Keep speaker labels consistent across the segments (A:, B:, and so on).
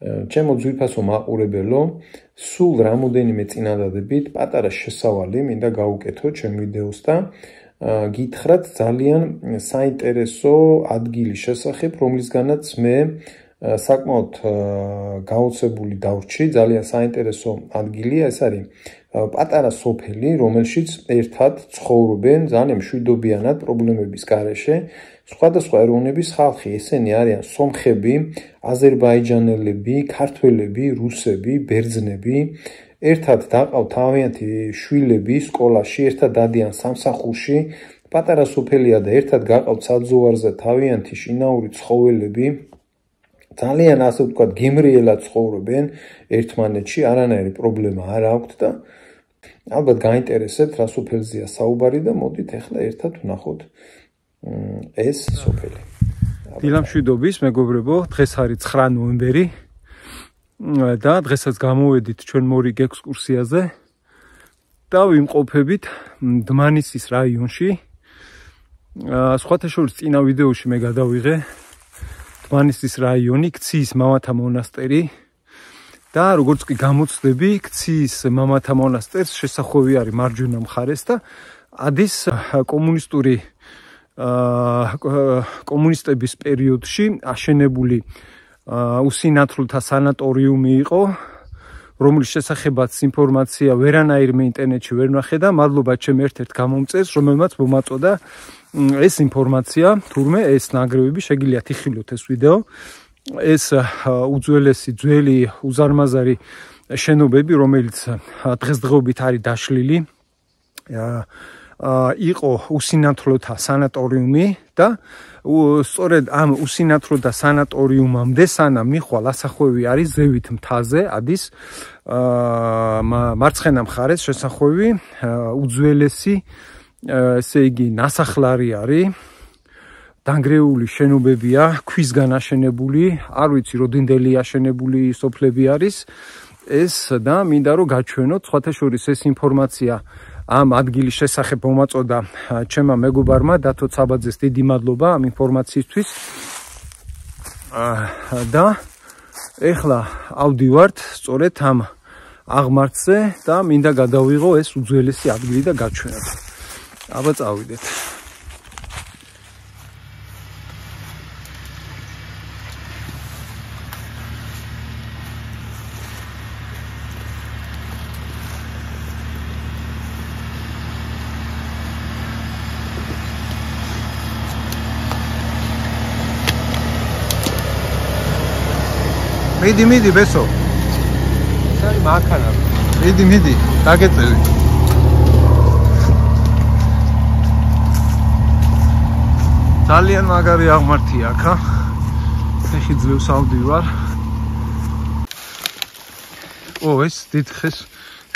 A: ჩემო ძვირფასო მაყურებელო, სულ რამოდენიმე წინადადებით პატარა შესავალი მინდა გავუკეთო ჩემ ვიდეოს და გითხრათ ძალიან საინტერესო ადგილის შესახებ, რომლისგანაც მე საკმაოდ გაოცებული დავრჩი, ძალიან საინტერესო ადგილია, ეს არის პატარა სოფელი, რომელშიც ერთად ცხოვრობენ ძალიან მშვიდობიანად პრობლემების გარეშე სხვადასხვა ეროვნების ხალხი, ესენი არიან სომხები, აზერბაიჯანელები, ქართველები, რუსები, ბერძნები, ერთად დაყავთ თავიანთი შვილები სკოლაში, ერთად დადიან სამსახურში, პატარა სოფელია და ერთად გაყავთ საძოვარზე თავიანთი შინაური ცხოველები, ძალიან ასე ვთქვათ, გემრიელად ცხოვრობენ ერთმანეთში, არანაირი პრობლემა არ აქვთ და ალბათ გაინტერესებთ რა სოფელზეა საუბარი და მოდით ახლა ერთად ვნახოთ ეს სოფელი.
B: დილამშვიდობის, მეგობრებო, დღეს არის 9 ნოემბერი და დღესაც გამოვედით ჩვენ მორიგ ექსკურსიაზე და ვიმყოფებით დმანისის რაიონში. სხვათა შორის წინა ვიდეოში მე გადავიღე დმანისის რაიონი, ქციის მამათა მონასტერი და როგორც კი გამოცდები, ქციის მამათა მონასტერს შესახვევი არის მარჯვენა მხარეს და ადის კომუნისტების პერიოდში აშენებული უსინათლოთა სანატორიუმი იყო, რომლის შესახებაც ინფორმაცია ვერანაირ ინტერნეტში ვერ ვნახე და მადლობა ჩემ ერთ-ერთ გამომწერს, რომელმაც მომაწოდა ეს ინფორმაცია, თურმე ეს ნანგრევები შეგიძლიათ იხილოთ ეს ვიდეო. ეს უძველესი ძველი უზარმაზარი შენობები, რომელიც დღესდღეობით არის დაშლილი, იყო უსინათლოთა სანატორიუმი და სწორედ ამ უსინათლოთა სანატორიუმამდე სანამ მიხვალ ასახვევი არის ზევით მთაზე, ადის მარცხენა მხარეს შესახვევი უძველესი, ესე იგი ნასახლარი არის, დანგრეული შენობებია, ქვისგან აშენებული, არ ვიცი როდინდელი აშენებული სოფლები არის ეს და მინდა რომ გაჩვენოთ, სხვათა შორის ეს ინფორმაცია ამ ადგილის შესახებ მომაწოდა ჩემმა მეგობარმა დათო ცაბაძეს დიდი მადლობა ამ ინფორმაციისთვის და ეხლა ავდივართ სწორედ ამ აღმართზე და მინდა გადავიღო ეს უძველესი ადგილი და გაჩვენოთ. აბა წავიდეთ. მიდი ბესო. ეს არის მანქანა. მიდი, დაგეწევი. ძალიან მაგარი აღმართია აქ. ეხი ძლევს ავდივარ. ეს დიდხეს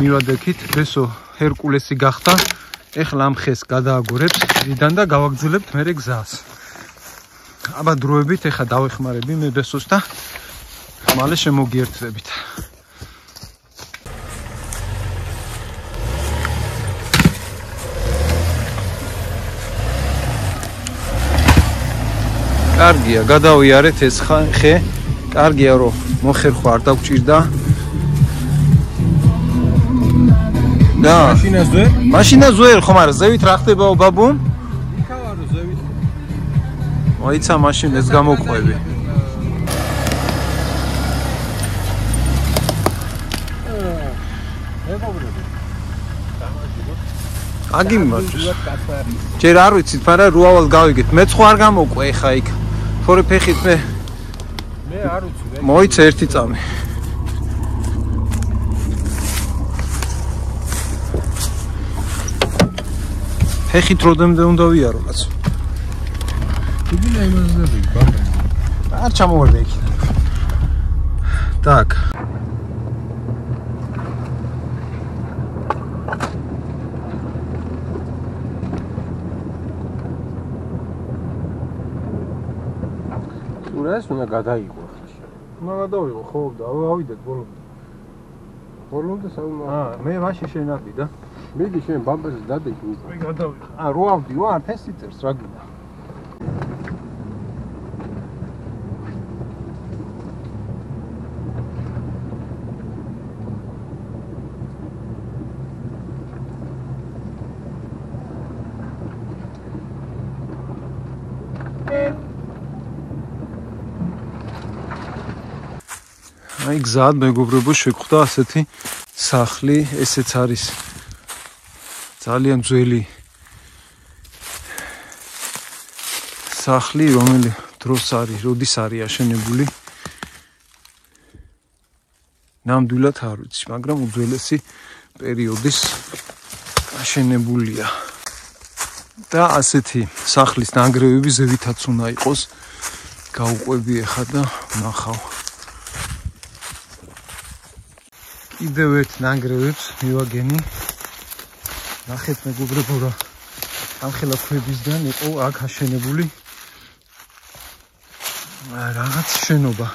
B: მივადექით, ბესო ჰერკულესი გახდა. ეხლა ამ ხეს გადააგორებს ძიდან და გავაგრძელებთ მერე გზას. აბა დროებით ეხლა დავეხმარები მე ბესოს და მალე შემოგიერთდებით. კარგია, გადავიარეთ ეს ხე. კარგია რომ მოხერხვა არ დაგჭირდა. და მაშინას ზვერ ხომ არა, ზევით რა ხდებაო ბაბუ? იქავარო ზევით. მოიცა მაშინ ეს გამოყვები. აგიმბაჭს. ჯერ არ ვიცით, მაგრამ რუავალ გავიგეთ. მეც ხო არ გამოყვე ხა იქ. თორე ფეხით მე არ ვიცი. მოიცა ერთი წამი. ფეხით როდემდე უნდა ვიარო კაცო. იგივე იმაზე ბაბა. არ ჩამოვარდა იქ. так. ეს უნდა გადაიღო ახლა. უნდა გადავიღო, ხო და ავიდეთ ბოლომდე. ბოლომდე საუმა. მე მაშინ შენადი და. მიდი შენ ბამბაზე დადექი უკვე. მე გადავიღე. რო ავდივარ, თესი წერს რა გინდა. აი გზად მეგობრებო შეგვხვდა ასეთი სახლი, ესეც არის ძალიან ძველი სახლი, რომელი დროს არის, როდის არის აშენებული. ნამდვილად არ ვიცი, მაგრამ უძველესი პერიოდის აშენებულია. და ასეთი სახლის ნანგრევები ზევითაც უნდა იყოს. გავუყვები ახლა და ვნახავ. კიდევ ერთ ნანგრევებს მივაგენი. ნახეთ მეგობრებო რა ამხელა ქვებისგან იყო აქ აშენებული რაღაც შენობა.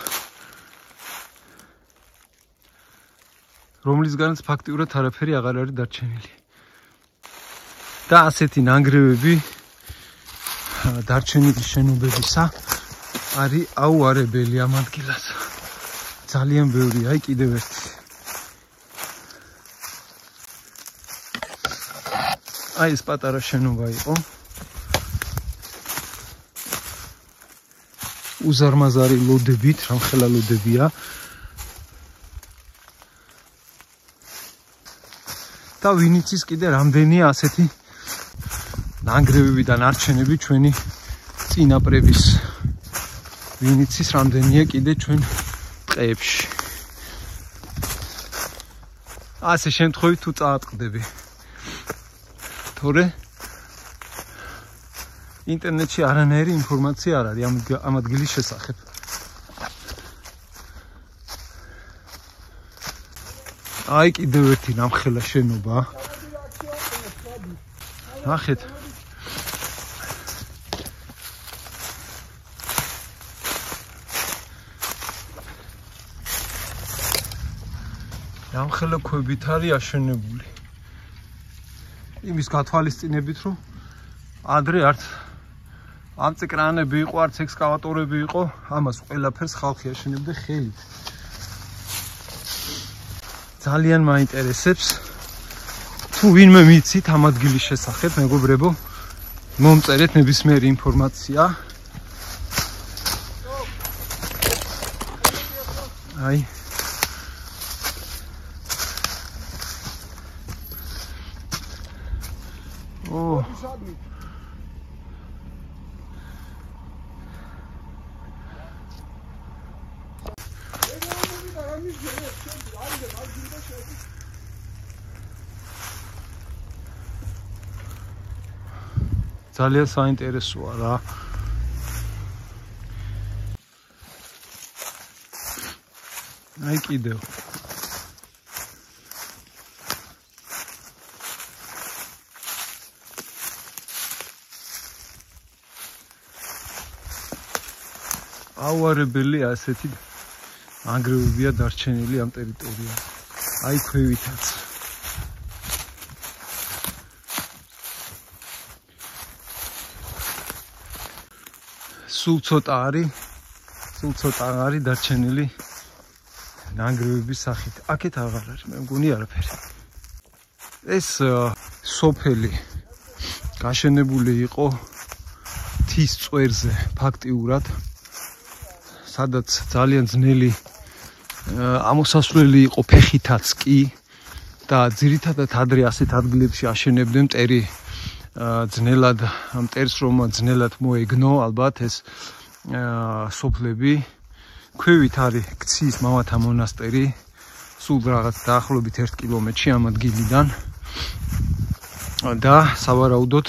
B: რომლისგანაც ფაქტიურად არაფერი აღარ არის დარჩენილი. და ასეთი ნანგრევები დარჩენილი შენობებისა არის აუარებელი ამ ადგილას. ძალიან ბევრი, აი კიდევ ერთი. აი ეს პატარა შენობა იყო. უზარმაზარი ლოდებით, რამხელა ლოდებია. და ვინიცის კიდე რამდენია ასეთი ნანგრევები და ნარჩენები ჩვენი წინაპრების. ვინიცის რამდენია კიდე ჩვენ ტყეებში. ასე შემთხვევით თუ წაატყდები. თორე ინტერნეტში არანაირი ინფორმაცია არ არის ამ ადგილის შესახებ. აი კიდევ ერთი ნამხელა შენობა. ნახეთ. ნამხელა ქვებით არის აშენებული. იმის გათვალისწინებით, რომ ადრე არც ამწეკრანები იყო, არც ექსკავატორები იყო, ამას ყველაფერს ხალხი აშენებდა ხელით. ძალიან მაინტერესებს თუ ვინმე მიცით ამ ადგილის შესახებ, მეგობრებო, მომწერეთ ნებისმიერი ინფორმაცია. აი ძალიან საინტერესოა რა. აი კიდევ. აუარებელი ასეთი ნანგრევებია დარჩენილი ამ ტერიტორიაზე. აი ქვევითაც. სულ ცოტა არის დარჩენილი ნანგრევების სახით. აქეთ აღარ არის, მე მგონი არაფერი. ეს სოფელი გაშენებული იყო მთის წვერზე ფაქტიურად, სადაც ძალიან ძნელი ამოსასვლელი იყო ფეხითაც კი და ძირითადად ადრე ასეთ ადგილებში აშენებდნენ მტერი ძნელად ამ მტერს რომ ძნელად მოეგნო ალბათ ეს სოფლები. ქვევით არის ქციის მამათა მონასტერი, სულ რაღაც დაახლოებით 1 კილომეტრში ამ ადგილიდან. და სავარაუდოდ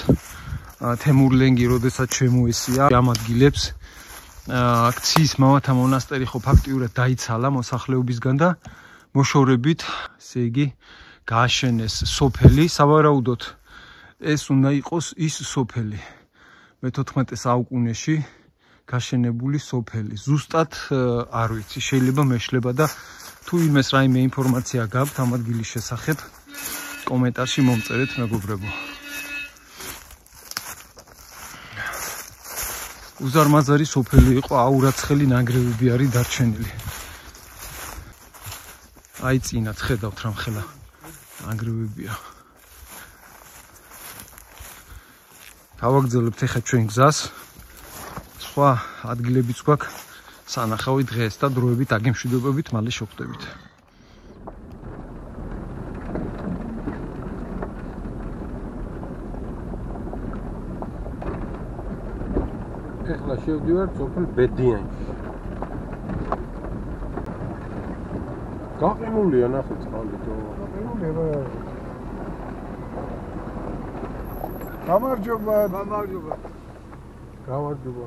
B: თემურლენგი როდესაც შემოესია ამ ადგილებს, ქციის მამათა მონასტერი ხო ფაქტიურად დაიცალა მოსახლეობისგან და მოშორებით, ესე იგი, გააშენეს სოფელი. სავარაუდოდ ეს უნდა იყოს ის სოფელი მე-14 საუკუნეში გაშენებული სოფელი. ზუსტად არ ვიცი, შეიძლება მეშლება და თუ იმეს რაიმე ინფორმაცია გაქვთ ამ ადგილის შესახებ, კომენტარში მომწერეთ მეგობრებო. უზარმაზარი სოფელი იყო, აურაცხელი ნანგრევები არის დარჩენილი. აი წინათ ხედავთ რამხელა ნანგრევებია. გავაგრძელებთ ახლა ჩვენ გზას. სხვა ადგილებიც გვაქვს სანახავი დღეს და დროებით აგემშვიდობებით მალე შევხვდებით.
C: ეხლა შევდივართ სოფელ ბედიანში. გაყინულია ნახე წყალი თო.
D: გაყინულია. გამარჯობა.
C: გამარჯობა.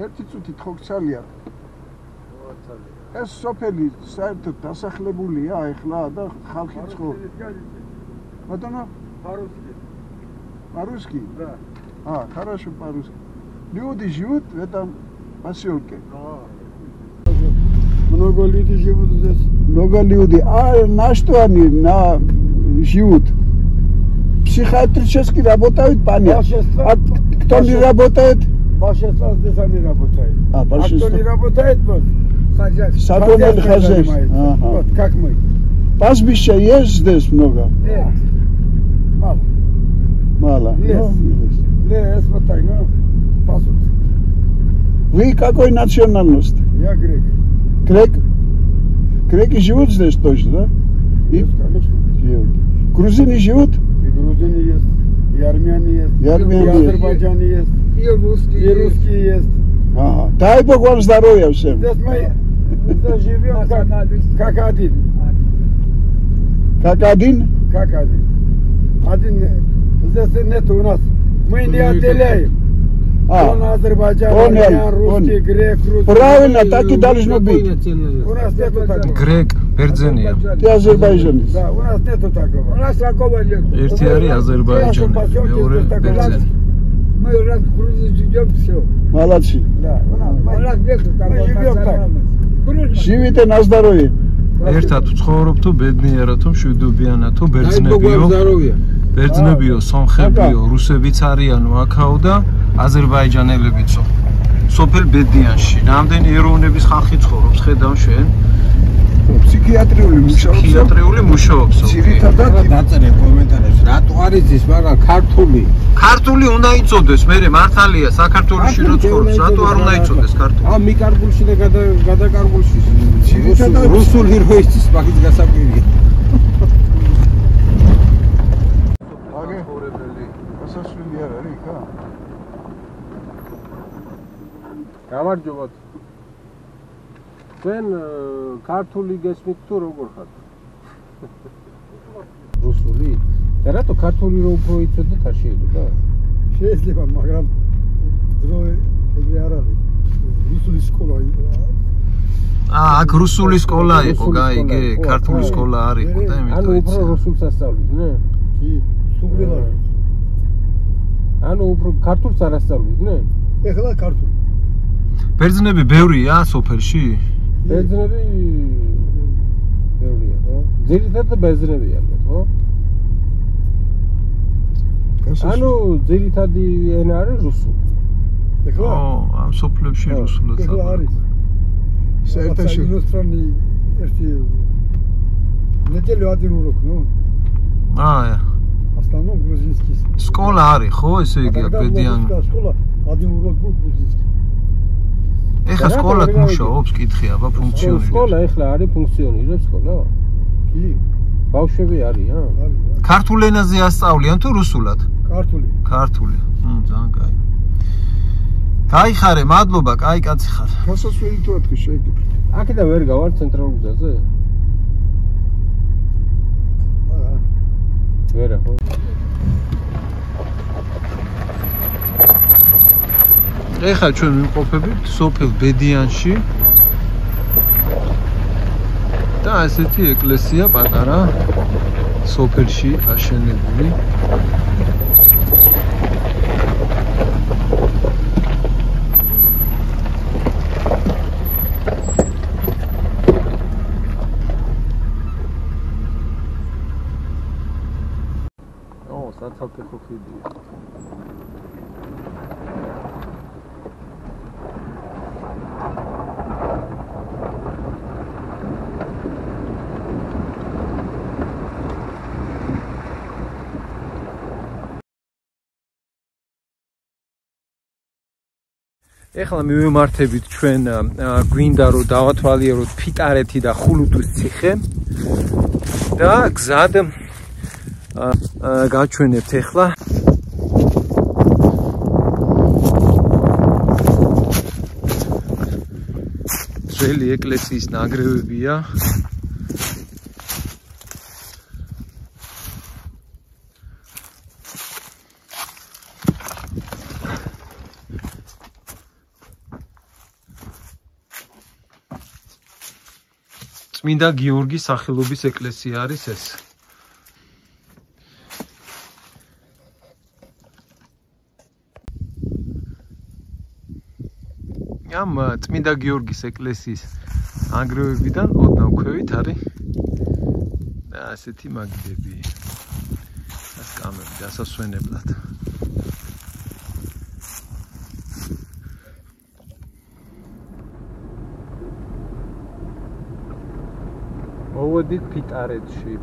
D: ერთი წუთით ხო გცალია. ეს სოფელი საერთოდ დასახლებულია ეხლა და ხალხი ცხოვრობს. ბატონო? По-русски?
C: Да.
D: Хорошо по-русски. Люди живут в этом поселке.
C: Много людей живут здесь.
D: Много людей. А на что они живут? Психиатрически работают, понятно. А кто не работает?
C: Большинство здесь они работают.
D: Большинство.
C: А кто не работает, вот,
D: Садовое хозяйство.
C: Вот, как мы.
D: Пастбища есть здесь много?
C: Нет. Мало.
D: Мало.
C: Есть. Лес вот так, ну, пасут.
D: Вы какой национальности?
C: Я грек.
D: Грек? Греки живут здесь точно, да?
C: Есть, конечно.
D: Живут. Грузины живут?
C: И грузины есть, и армяне есть,
D: И армяне есть.
C: азербайджане есть, и русские есть.
D: Дай Бог вам здоровья всем.
C: Здесь мы здесь живем как один.
D: Как один?
C: Как один. Один здесь нет у нас. Мы не отделяем. Он Азербайджан, армян, русский, грек, русский.
D: Правильно, так и должно быть.
C: У нас нету такого.
B: Грек, Бердзения.
D: Ты азербайджанец.
C: Да, у нас нету такого.
E: У нас такого нет.
B: Ერთი არის აზერბაიჯანი, მეორე ბერძენი.
E: Мы раз в Грузию идем, все.
D: Молодцы.
C: Да, у нас.
E: У нас нет такого.
C: живем так.
D: Живите на здоровье.
B: ერთად ვცხოვრობ თუ ბედნიერა თუ მშვიდობიანა თუ ბერძნებიო.
C: здоровья.
B: ბერძნებიო, სომხებიო, რუსებიც არიანო აქაო და აზერბაიჯანელებიცო. სოფელ ბედიანში. რამდენი ეროვნების ხალხი ცხოვრობს, ხედავ შენ?
D: Психиатрიული მუშაობს.
B: ფსიქიატრიული მუშაობს.
D: ძირითადად
C: დაწერე კომენტარებში, რატო არის ის, მაგრამ ქართული.
B: ქართული უნდა იწოდეს, მე მართალია, საქართველოში რო ცხოვრობს, რატო არ უნდა იწოდეს ქართული?
C: მიკარგულში და გადაკარგულში.
D: ძირითადად
C: რუსული რო იცის, მაგის გასაკვირია.
D: აგე გასასვლელი არ არის ხა?
C: გამარჯობა. თქვენ ქართული გესმით თუ როგორ ხართ? რუსული? და რატო ქართული რო უფრო იცოდეთ არ შეიძლება?
D: შეიძლება, მაგრამ დრო ეგრე არ არის. რუსული სკოლა იყო.
B: აქ რუსული სკოლა იყო, გაიგე, ქართული სკოლა არ იყო და
C: ანუ
B: იმიტომ
C: უფრო რუსულს ასწავლით, ნე?
D: კი, სუგრელა.
C: ანუ უფრო ქართულს არ ასწავლით, ნე?
D: ეხლა ქართული.
B: ბერძნები ბევრია სოფელში?
C: ბერძნები ბევრია, ხო? ძირითადად ბერძნებია, ხო? ანუ ძირითადი ენა არის რუსული.
D: ეხლა
B: ამ სოფლებში რუსულად
D: ეხლა არის. საერთაშორისო ინოსტრანი ერთი ნეტელი один урок, ну. Основном грузинский.
B: სკოლა არის, ხო, ესე იგი აქ ბედიან.
D: Школа один урок был грузинский.
B: ეხლა სკოლა მუშაობს, კითხი აბა ფუნქციონირებს.
C: სკოლა ეხლა არის ფუნქციონირებს სკოლა?
D: კი.
C: ბავშვები არიან?
D: არის.
B: ქართულ ენაზე ასწავლიან თუ რუსულად?
D: ქართული.
B: ქართული. ძალიან კაი. გაიხარე, მადლობა, კაი კაცი ხარ.
D: გასასვლელი თუ ათქი შეიკითხე.
C: აქედან ვერ გავარ ცენტრალურ გზაზე? ვერა ხო?
B: ეხლა ჩვენ ვიმყოფებით სოფელ ბედიანში და ესეთი ეკლესია პატარა სოფელში აშენებული.
C: საცალფეხო ხიდია.
B: ეხლა მივემართებით ჩვენ გვინდა რომ დავათვალიეროთ ფიტარეთი და ხულუტის ციხე და გზად გაჩვენებთ ეხლა ძველი ეკლესიის ნანგრევებია წმინდა გიორგის სახელობის ეკლესია არის ეს. ამ წმინდა გიორგის ეკლესიის ნანგრევებიდან ოდნავ ქვევით არის ასეთი მაგიდები. ეს კამერები დასასვენებლად. მოვედით ფიტარეთში.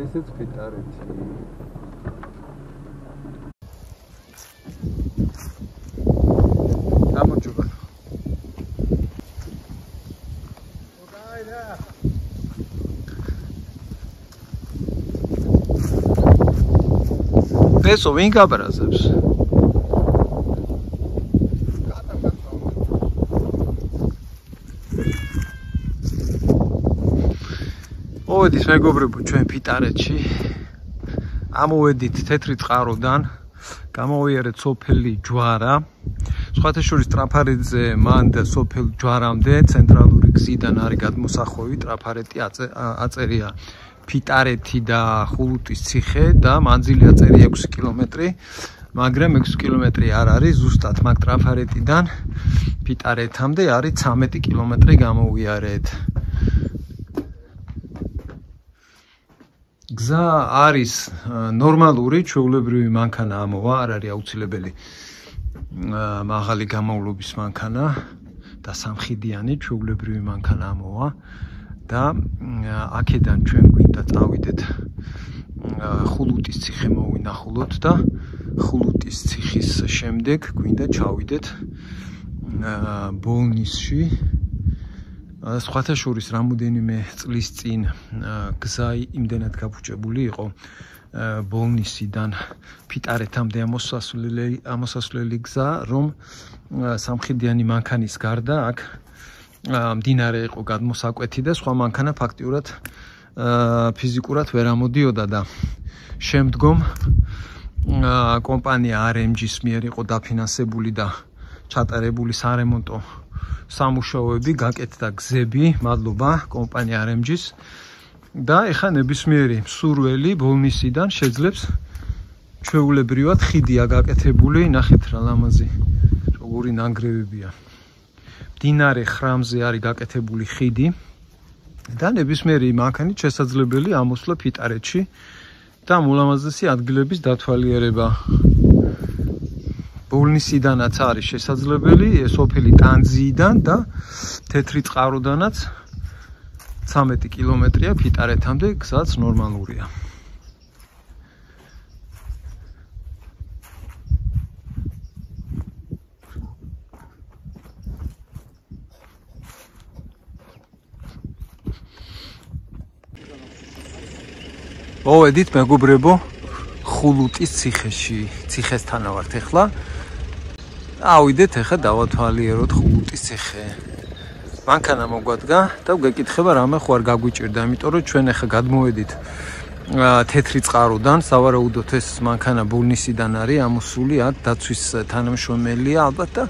B: ესეც ფიტარეთი. გამოჩუქა. ესო ვინ გაბრაზებს? მოვედით მეგობრებო ჩვენ ფიტარეთში. ამოვედით თეთრი წყაროდან, გამოვიარეთ სოფელი ჯვარა. სხვათა შორის ტრაფარეტზე მან და სოფელ ჯვარამდე ცენტრალური გზიდან არის გადმოსახვევი, ტრაფარეტი აწერია ფიტარეთი და ხულუტის ციხე და მანძილი აწერია 6 კილომეტრი, მაგრამ 6 კილომეტრი არ არის ზუსტად, მაგ ტრაფარეტიდან ფიტარეთამდე არის 13 კილომეტრი გამოვიარეთ. გზა არის ნორმალური, ჩვეულებრივი მანქანა ამოვა, არ არის აუცილებელი მაღალი გამოვლობის მანქანა და სამხიდიანი ჩვეულებრივი მანქანა ამოვა და აქედან ჩვენ გვინდა წავიდეთ ხულუტის ციხე მოვინახულოთ და ხულუტის ციხის შემდეგ გვინდა ჩავიდეთ ბოლნისში. სხვათა შორის რამოდენიმე წლის წინ გზა იმდენად გაფუჭებული იყო ბოლნისიდან ფიტარეთამდე ამოსასვლელი გზა, რომ სამხიდიანი მანქანის გარდა აქ მდინარე იყო გადმოსაკვეთი და სხვა მანქანა ფაქტიურად ფიზიკურად ვერ ამოდიოდა და შემდგომ კომპანია RMG-ის მიერ იყო დაფინანსებული და ჩატარებული სარემონტო სამუშაოები, გაკეთდა გზები, მადლობა კომპანია RMG-ის და ეხა ნებისმიერი მსურველი ბოლნისიდან შეძლებს ჩვეულებრივად ხიდია გაკეთებული, ნახეთ რა ლამაზი როგორი ნანგრევებია. მდინარე ხრამზე არის გაკეთებული ხიდი და ნებისმიერი მანქანით შესაძლებელი ამოსვლა ფიტარეთში და ულამაზესი ადგილების დათვალიერება. ბოლნისიდანაც არის შესაძლებელი, სოფელი ტანძიიდან და თეთრი წყაროდანაც 13 კილომეტრია ფიტარეთამდე, გზაც ნორმალურია. მოვედით მეგობრებო ხულუტის ციხეში, ციხესთან ვართ ეხლა. ავიდეთ ეხლა დავათვალიეროთ ხულუტის ციხე. მანქანა მოგვადგა და გეკითხება რამე ხო არ გაგვიჭირდა, იმიტომ რომ ჩვენ ეხლა გადმოვედით თეთრი წყაროდან, სავარაუდოდ ეს მანქანა ბოლნისიდან არის ამოსული, აქ დაცვის თანამშრომელია ალბათ და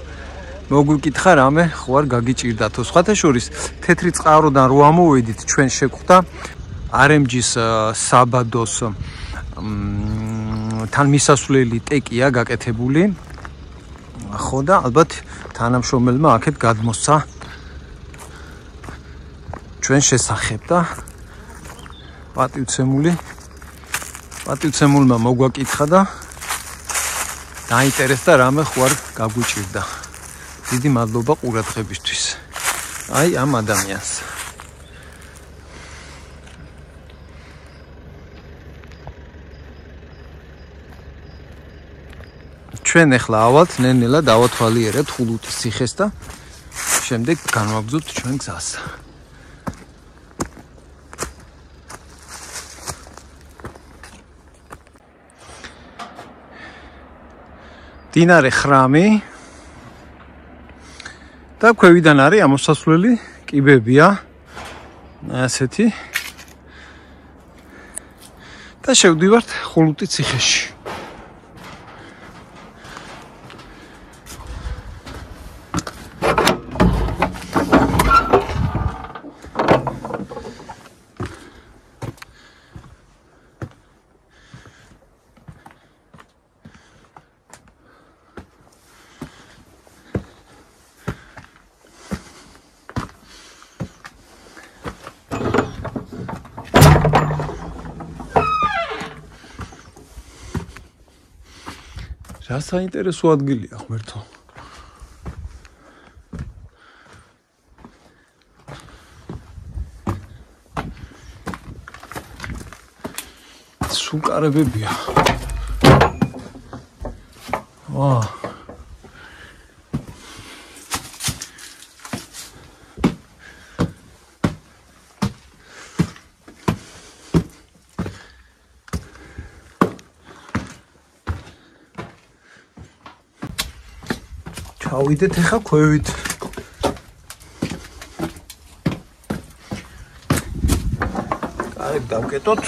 B: მოგვიკითხა რამე ხო არ გაგიჭირდათო. სხვათა შორის თეთრი წყაროდან რო ამოვედით ჩვენ შეგვხვდა RMG-ის საბადოს თან მისასვლელი ტეკია გაკეთებული. ხო და ალბათ თანამშრომელმა აქეთ გადმოსცა ჩვენ შესახებ და პატივცემულმა მოგვაკითხა და დაინტერესდა რამე ხო არ გაგვიჭირდა. დიდი მადლობა ყურადღებისთვის. აი ამ ადამიანს. ჩვენ ახლა ავალთ ნელ-ნელა დავათვალიერებთ ხულუტის ციხეს და შემდეგ განვაგრძობთ ჩვენ გზას. დინარე ხრამი და ქვევიდან არის ამოსასვლელი კიბებია ასეთი და შევდივართ ხულუტის ციხეში. რა საინტერესო ადგილია ღმერთო. სუკარებებია. ვა. ავიდეთ ახლა ქვევით. კარგ დავკეტოთ.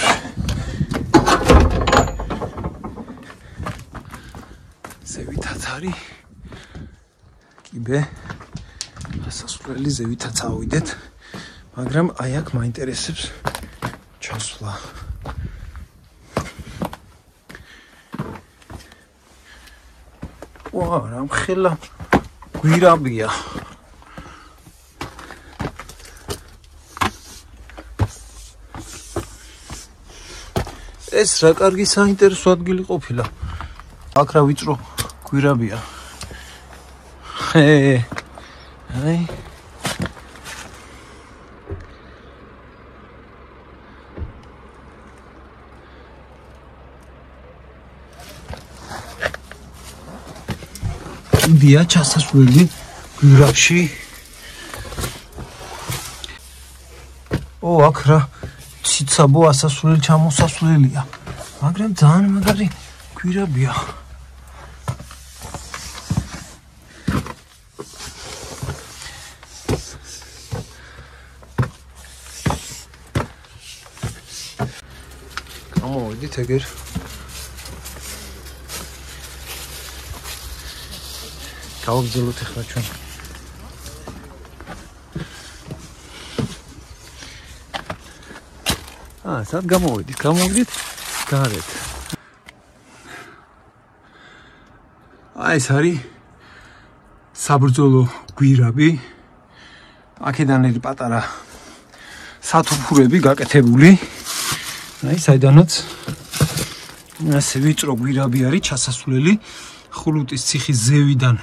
B: ზევითაც არის კიბე. ასასვლელი ზევითაც ავიდეთ, მაგრამ აი აქ მაინტერესებს ჩასვლა. ვა, რა მხელა გვირაბია. ეს რა კარგი საინტერესო ადგილი ყოფილა. აქ რა ვიწრო გვირაბია. აი დია ჩასასვლელი გვირაბში. ო აქ რა ციცაბო ასასვლელი ჩამოსასვლელია, მაგრამ ძალიან მაგარი გვირაბია. გამოვიდით ეგერ. გავაგრძელოთ ახლა ჩვენ. სად გამოვიდით გარეთ. ეს არის საბრძოლო გვირაბი. აქედან არის პატარა სათოფურები გაკეთებული. აი საიდანაც ასე ვიწრო გვირაბი არის ჩასასვლელი ხულუტის ციხის ზევიდან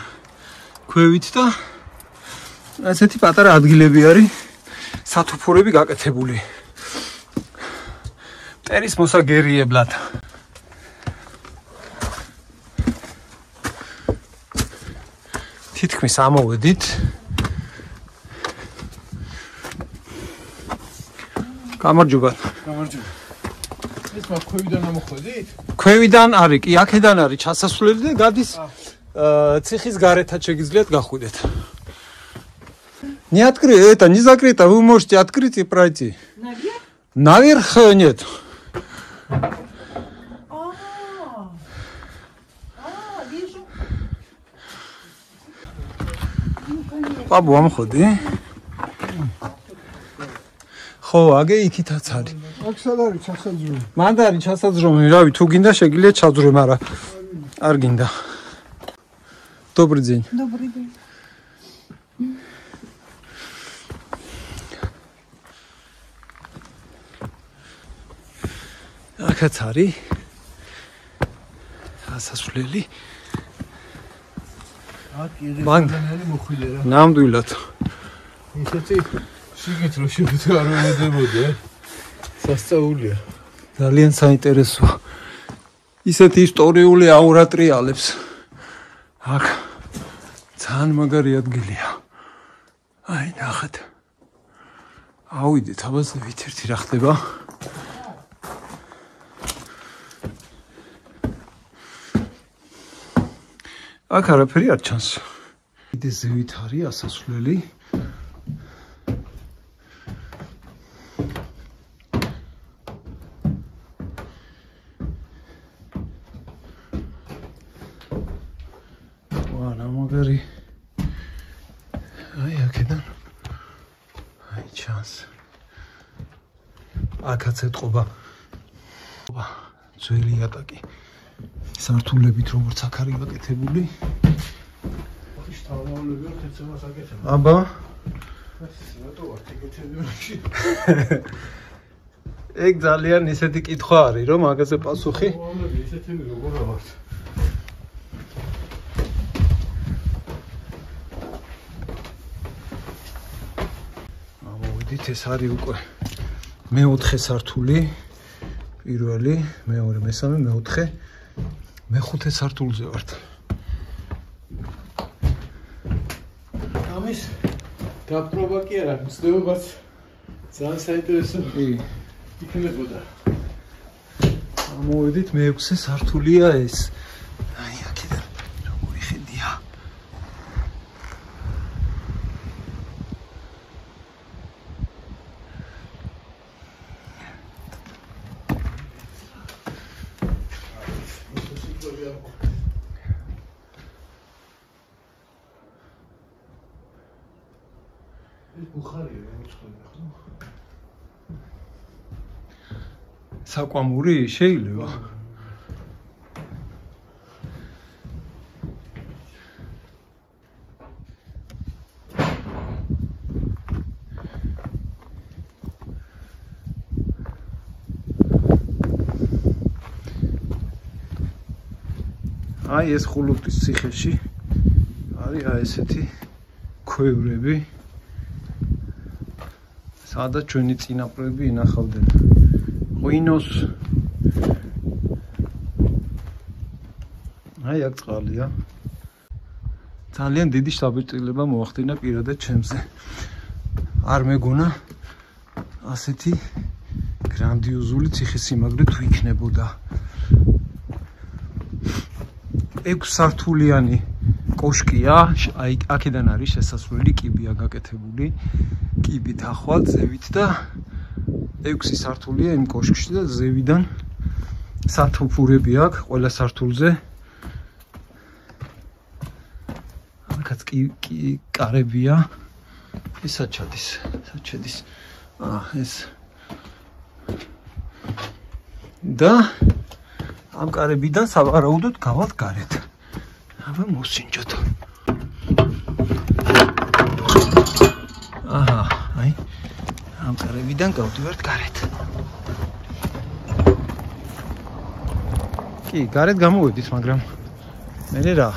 B: ქვევით და ასეთი პატარა ადგილები არის სათოფურები გაკეთებული. მტერის მოსაგერიებლად. თითქმის ამოვედით. გამარჯობა. ეს ქვევიდან ამოხვედით? ქვევიდან არის, კი, აქედან არის ჩასასვლელი და გადის цехის гаретат შეგიძლიათ გახვიდეთ. Не открыто, это не закрыто, вы можете открыть и пройти.
F: Наверх?
B: Наверх нет.
F: Вижу.
B: Бабу, am ხოდი? ხო, აგე იქითაც არის.
C: აქ სად არის ჩასაძრომი?
B: მანდ არის ჩასაძრომი, რავი, თუ გინდა შეგიძლიათ ჩაძრო, მაგრამ არ გინდა. Добрый день.
F: Добрый день.
B: აქაც არის ასასვლელი.
D: აქ იღებდანელი მოხვიდე რა.
B: ნამდვილად.
D: ისეთი შიგით რო შევიდე არ მომედებოდი, სასწაულია.
B: ძალიან საინტერესოა. ისეთი ისტორიული აურა ტრიალებს. აქ ძალიან მაგარი ადგილია. აი, ნახეთ. ავიდეთ, აბაზე ვითერთი რა ხდება. აქ არაფერი არ ჩანს. კიდე ზევით არის ასასვლელი. ვანა მაგარი. აი აქედან. აი ჩანს. აქაც ეთყობა. ძველი იატაკი. სართულებით როგორც აქ არის გაკეთებული. აბა. ეგ ძალიან ისეთი კითხვა არის, რომ მაგაზე პასუხი. ისეთები როგორ ვართ? ამოვიდით, ეს არის უკვე მეოთხე სართული. პირველი, მეორე, მესამე, მეოთხე. მეხუთე სართულზე ვართ.
F: ამის გაპრობა კი არა, მცდელობაც ძალიან საინტერესო იქნებოდა.
B: ამოვედით მეექვსე სართულია ეს. აი აქედან როგორი ხედია. საკვამური შეიძლება. აი ეს ხულუტის ციხეში არის აი ესეთი ქვევრები. სადაც ჩვენი წინაპრები ინახავდნენ. ღვინოს. აი აქ წყალია. ძალიან დიდი შთაბეჭდილება მოახდინა პირადად ჩემზე. არ მეგონა ასეთი გრანდიოზული ციხესიმაგრე თუ იქნებოდა. 6 სართულიანი კოშკია, აი აქედან არის შესასვლელი, კიბია გაკეთებული. კიბით ახვალ ზევით და 6 სართულია იმ კოშკში და ზევიდან სათოფურები აქვს ყველა სართულზე. აქაც კი კარებია. ესაც ჩადის. ეს. და ამ კარებიდან სავარაუდოდ გავალთ გარეთ. აბა მოსინჯოთ. აჰა, აი ამ კარებიდან გავდივართ გარეთ. კი, გარეთ გამოვედით, მაგრამ მე რა.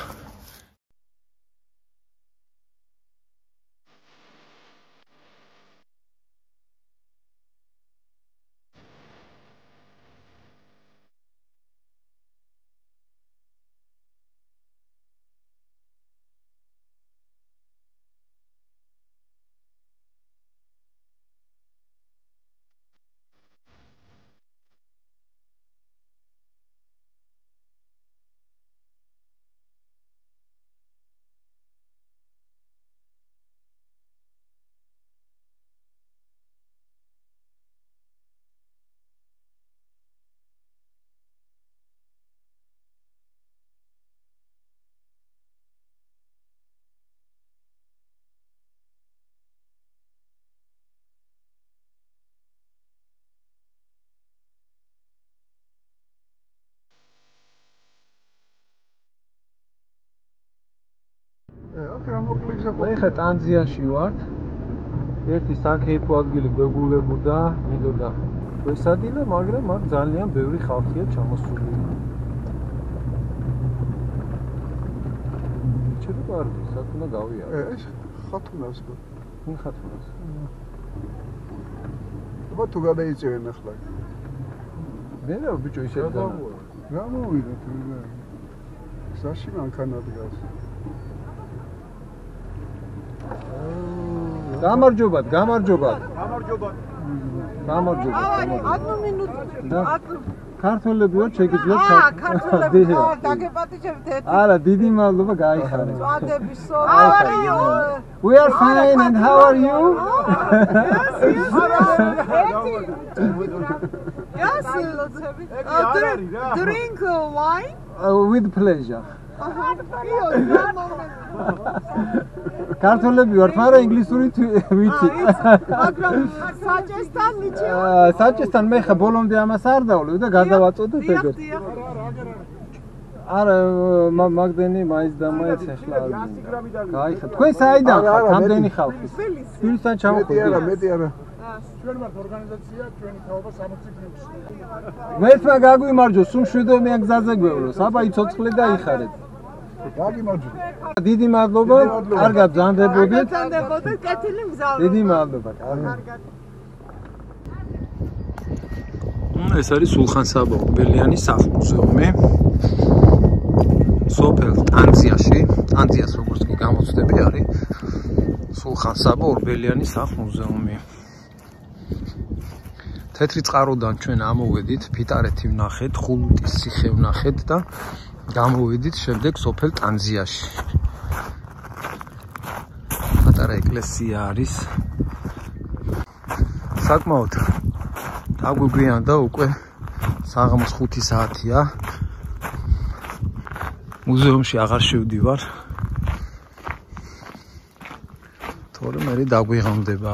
B: მე ხა ტანზიაში ვარ. ერთი საკეიფო ადგილი გვეგულებოდა, მინდოდა ვესადილე, მაგრამ აქ ძალიან ბევრი ხალხია ჩამოსული. ჩემი პარკი, საკუნა გავიარე.
D: ეს ხათუნას.
B: ვინ ხათუნას?
D: აბა თუ გადაიწევენ ახლა.
B: მე რა ბიჭო ისე
D: გამოვიდა თუ გზაში მანქანა დგას.
B: გამარჯობათ.
C: გამარჯობათ.
G: Одну минуту.
B: ქართველები ვარ, შეგიძლიათ
G: ქართველები დაგეპატიჟებთ ერთი.
B: არა, დიდი მადლობა, გაიხარეთ.
G: წვადები სულ. How are you?
B: We are fine and how are you?
G: Yes, drink wine?
B: With pleasure. ქართველები ვართ, მაგრამ ინგლისურით ვიცი.
G: მაგრამ საჭესთან მიჩვენა.
B: საჭესთან მე ხა ბოლომდე ამას არ დავვლევ და გადავაწოდოთ ეგეთ. არა, მაგდენი მაინც და მაინც ახლა. გაიხა. თქვენ საიდან ხართ? რამდენი ხალხი? თბილისიდან ჩამოვიდეთ.
D: მეტი არა.
C: ჩვენ ვართ ორგანიზაცია, ჩვენი თაობა 60 პლუს.
B: მერთმა გაგვიმარჯოს, სულ შვიდობ მე გზაზე გვევლოს. აბა იცოცხლე და იხარეთ.
D: გაგიმარჯვეთ.
B: დიდი მადლობა. კარგად ბრძანდებოდეთ.
G: კეთილი მგზავრობა.
B: დიდი მადლობა. კარგად. ეს არის სულხან-საბა ორბელიანის სახლ-მუზეუმი. სოფელ ტანძიაში, ტანძიას როგორც კი გამოცდები არის სულხან-საბა ორბელიანის სახლ-მუზეუმი. თეთრი წყაროდან ჩვენ ამოვედით, ფიტარეთი ვნახეთ, ხულუტის ციხე ვნახეთ და გამოვედით შემდეგ სოფელ ტანძიაში. პატარა ეკლესია არის. საკმაოდ დაგვიგვიანდა უკვე საღამოს 5 საათია. მუზეუმში აღარ შევდივარ. თორემ მე დაგვიღამდება.